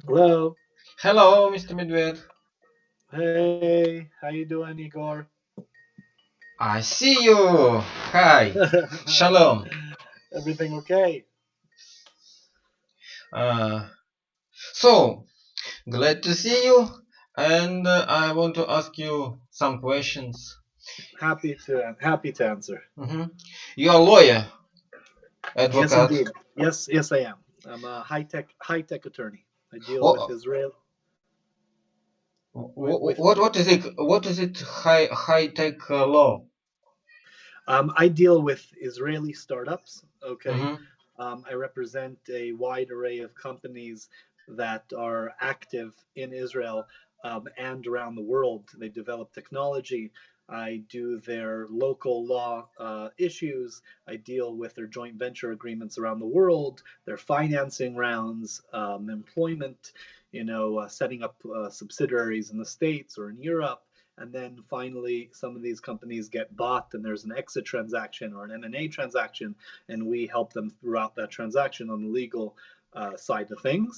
Hello. Hello, Mr. Medved. Hey, how you doing, Igor? I see you. Hi. Shalom. Everything okay? Uh, so, glad to see you. And I want to ask you some questions. Happy to answer. hmm You are a lawyer, Yes, advocate. indeed. Yes, I am. I'm a high tech attorney. I deal with What, Israel with what is it? What is it? High tech law. I deal with Israeli startups. Okay. hmm I represent a wide array of companies that are active in Israel and around the world. They develop technology. I do their local law issues. I deal with their joint venture agreements around the world, their financing rounds, employment, setting up subsidiaries in the States or in Europe. And then finally, some of these companies get bought and there's an exit transaction or an M&A transaction, and we help them throughout that transaction on the legal side of things.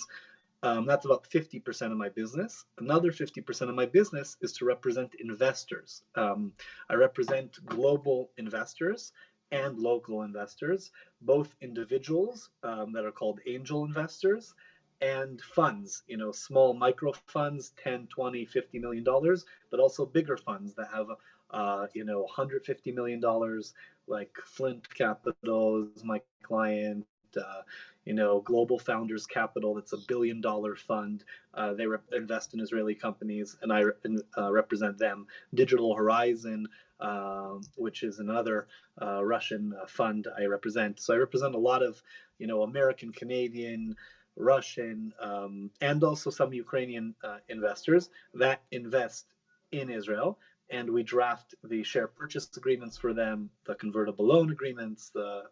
That's about 50% of my business. Another 50% of my business is to represent investors. I represent global investors and local investors, both individuals that are called angel investors and funds, small micro funds, 10, 20, $50 million, but also bigger funds that have, $150 million, like Flint Capital is my client. Global Founders Capital, that's $1 billion fund. They invest in Israeli companies, and I represent them. Digital Horizon, which is another Russian fund I represent. So I represent a lot of, American, Canadian, Russian, and also some Ukrainian investors that invest in Israel, and we draft the share purchase agreements for them, the convertible loan agreements, the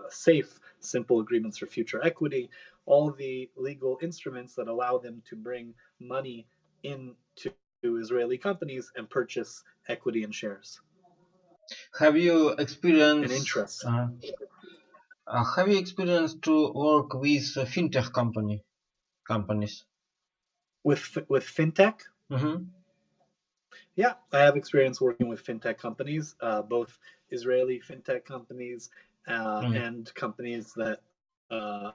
safe, simple agreements for future equity, all the legal instruments that allow them to bring money into Israeli companies and purchase equity and shares Have you and experienced? interest. Have you experienced to work with fintech companies? With fintech, hmm yeah, I have experience working with fintech companies, both Israeli fintech companies and companies that uh,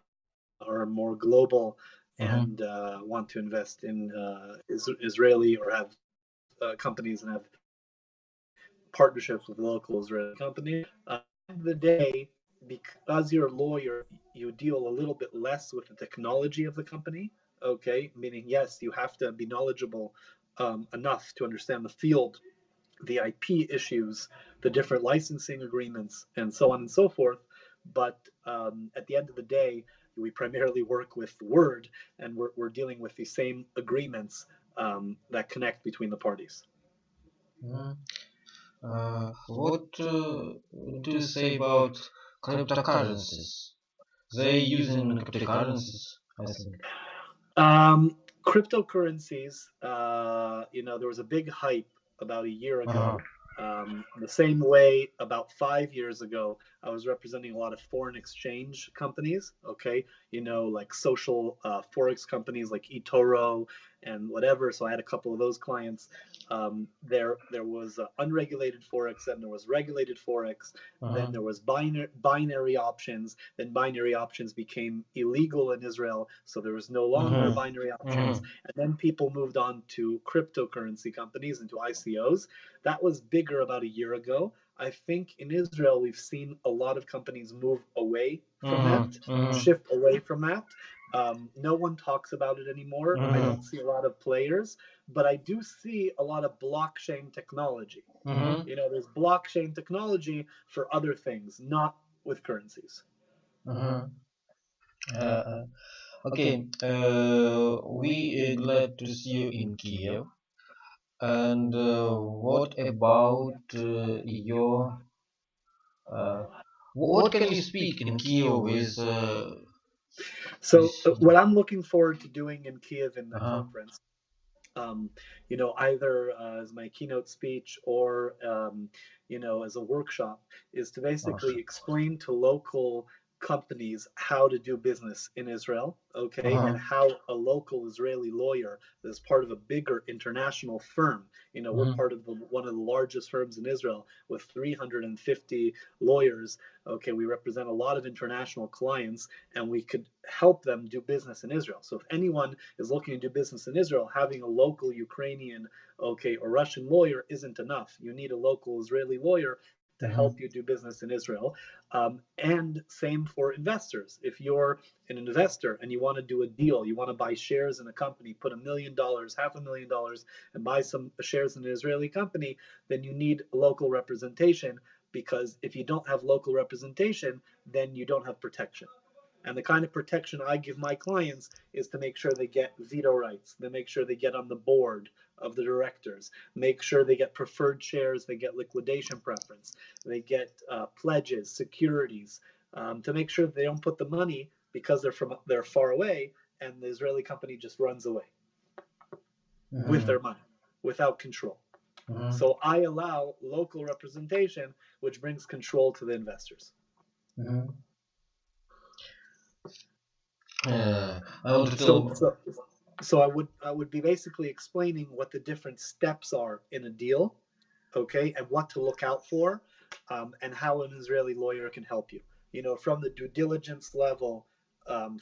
are more global hmm and want to invest in Israeli or have companies and have partnerships with local Israeli companies. At the end of the day, because you're a lawyer, you deal a little bit less with the technology of the company. Okay, meaning yes, you have to be knowledgeable enough to understand the field, the IP issues, the different licensing agreements, and so on and so forth. But at the end of the day, we primarily work with Word, and we're dealing with the same agreements that connect between the parties. hmm what do you say about cryptocurrencies? They using cryptocurrencies, I think. Cryptocurrencies, there was a big hype about a year Uh-huh. ago. The same way about 5 years ago, I was representing a lot of foreign exchange companies. Okay, like social forex companies like eToro and whatever. So I had a couple of those clients. There was unregulated forex, and there was regulated forex. Then Uh-huh. there was binary options. Then binary options became illegal in Israel, so there was no longer Mm-hmm. binary options. Mm-hmm. And then people moved on to cryptocurrency companies and to ICOs. That was bigger about a year ago. I think in Israel we've seen a lot of companies move away from that, Mm-hmm. Mm-hmm. shift away from that. No one talks about it anymore. I Mm-hmm. don't see a lot of players, but I do see a lot of blockchain technology. Mm-hmm. There's blockchain technology for other things, not with currencies. Uh-huh. Uh, okay. We glad to see you in Kiev. And what about your uh, what can you speak in Kiev So, with what I'm looking forward to doing in Kiev in the uh-huh. conference, either as my keynote speech or, as a workshop, is to Oh, basically shit. explain to local companies how to do business in Israel, okay, and how a local Israeli lawyer that's part of a bigger international firm, we're part of one of the largest firms in Israel with 350 lawyers, okay, we represent a lot of international clients, and we could help them do business in Israel. So if anyone is looking to do business in Israel, having a local Ukrainian, okay, or Russian lawyer isn't enough. You need a local Israeli lawyer to help you do business in Israel. And same for investors. If you're an investor and you want to do a deal, you want to buy shares in a company, put $1 million, $500,000, and buy some shares in an Israeli company, then you need local representation, because if you don't have local representation, then you don't have protection. And the kind of protection I give my clients is to make sure they get veto rights, to make sure they get on the board of the directors, make sure they get preferred shares, they get liquidation preference, they get pledges, securities, to make sure they don't put the money because they're far away and the Israeli company just runs away with their money without control. So I allow local representation, which brings control to the investors. I want to tell. So I would be basically explaining what the different steps are in a deal, okay, and what to look out for, and how an Israeli lawyer can help you. From the due diligence level,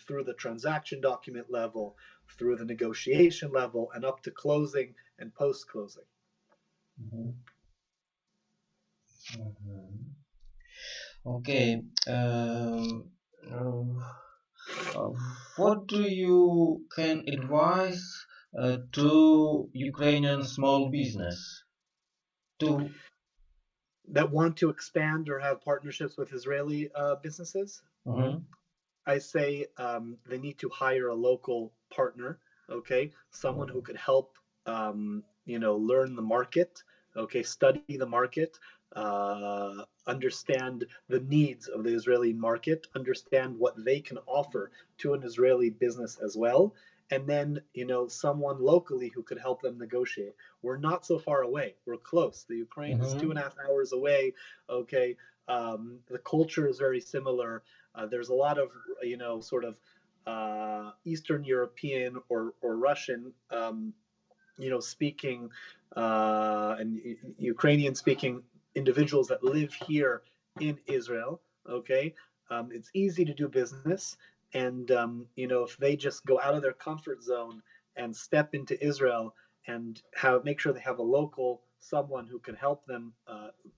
through the transaction document level, through the negotiation level, and up to closing and post-closing. Okay. What do you can advise to Ukrainian small business to that want to expand or have partnerships with Israeli businesses? I say they need to hire a local partner, okay, someone who could help, learn the market, okay, study the market, understand the needs of the Israeli market, understand what they can offer to an Israeli business as well, and then someone locally who could help them negotiate. We're not so far away. We're close. The Ukraine is 2.5 hours away. Okay, the culture is very similar. There's a lot of sort of Eastern European or Russian speaking and Ukrainian speaking individuals that live here in Israel. Okay, it's easy to do business, and if they just go out of their comfort zone and step into Israel and make sure they have a local someone who can help them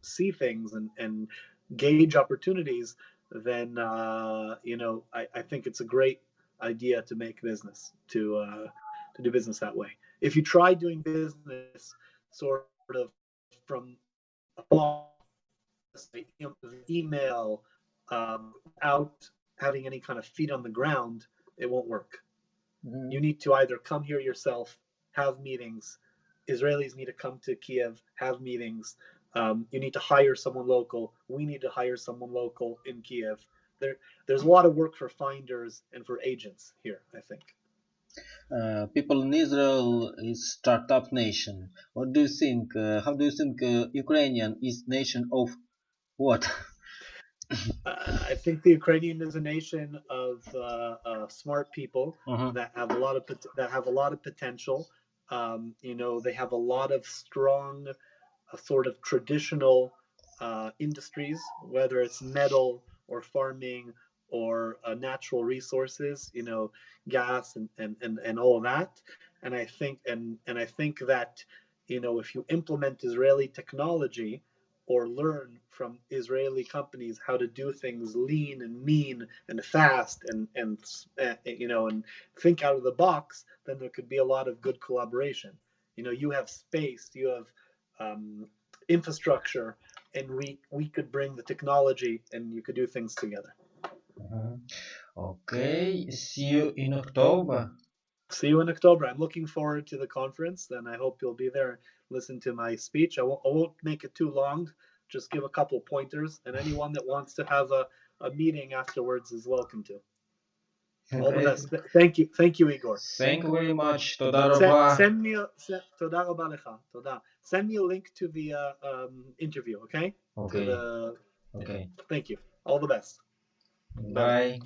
see things and gauge opportunities, then I think it's a great idea to make business to do business that way. If you try doing business sort of from afar, email, without having any kind of feet on the ground, it won't work. You need to either come here yourself, have meetings. Israelis need to come to Kiev, have meetings. You need to hire someone local. We need to hire someone local in Kiev. There's a lot of work for finders and for agents here, I think. People in Israel is startup nation. What do you think? How do you think Ukrainian is nation of what? I think the Ukrainian is a nation of smart people that have a lot of potential. They have a lot of strong, sort of traditional industries, whether it's metal or farming or natural resources, gas and all of that. And I think that if you implement Israeli technology or learn from Israeli companies how to do things lean and mean and fast and think out of the box, then there could be a lot of good collaboration. You have space, you have infrastructure, and we could bring the technology and you could do things together. Okay, see you in October. See you in October. I'm looking forward to the conference, and I hope you'll be there. Listen to my speech. I won't make it too long. Just give a couple pointers, and anyone that wants to have a meeting afterwards is welcome to. All the best. Thank you, Igor. Thank you very much. תודה רבה. תודה רבה לך. תודה. Send me a link to the interview, okay? Okay. Okay. Thank you. All the best. Bye. Bye.